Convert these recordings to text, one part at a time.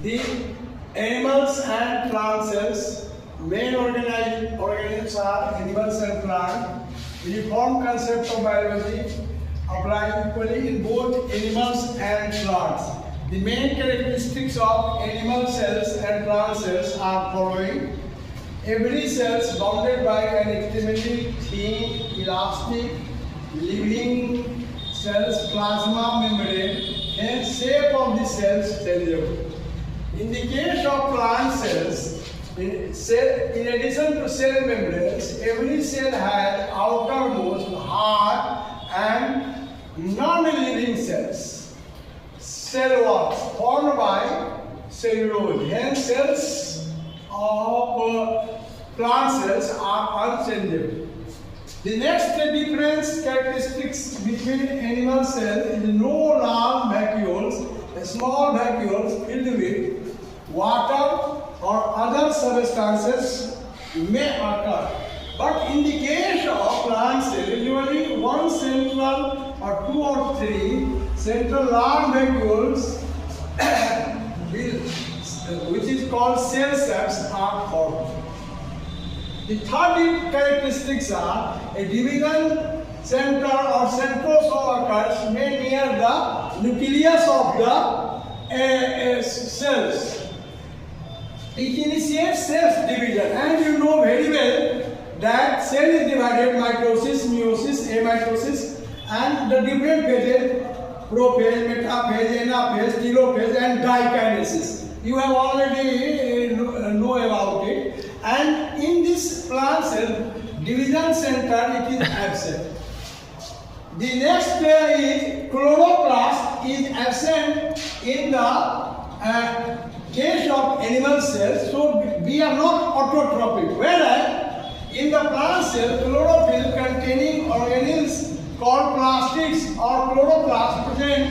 The animals and plant cells, main organisms are animals and plant. Uniform concept of biology apply equally in both animals and plants. The main characteristics of animal cells and plant cells are following. Every cell is bounded by an extremely thin, elastic, living cell's plasma membrane, hence shape of the cells changeable. In the case of plant cells, in addition to cell membranes, every cell has outermost hard and non-living cells. Cell walls formed by cellulose. Hence, cells of plant cells are unchangeable. The next difference characteristics between animal cells is no large vacuoles, small vacuoles filled with water or other substances may occur. But in the case of plant cells, usually one central or two or three central large vacuoles which is called cell sacs are formed. The third characteristics are a division center or centrosome occurs near the nucleus of the cells. It initiates cell division, and you know very well that cell is divided mitosis, meiosis, amitosis, and the different phases: prophase, metaphase, anaphase, telophase, and dikinesis. You have already know about it. And in this plant cell division center, it is absent. The next is chloroplast is absent in the case of animal cells, so we are not autotrophic. Whereas in the plant cell, chlorophyll containing organelles called plastids or chloroplasts present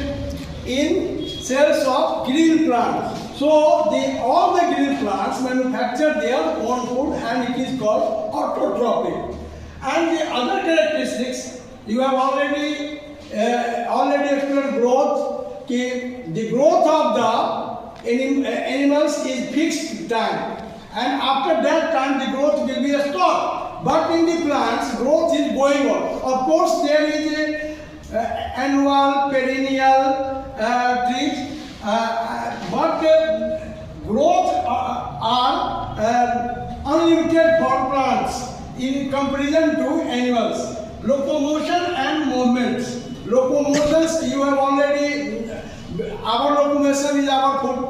in cells of green plants. So all the green plants manufacture their own food, and it is called autotrophic. And the other characteristics you have already explained growth. The growth of the animals is fixed time, and after that time the growth will be stopped. But in the plants, growth is going on. Of course, there is a annual, perennial trees, but growth are unlimited for plants in comparison to animals. Locomotion and movements. Locomotions, you have already, our locomotion is our foot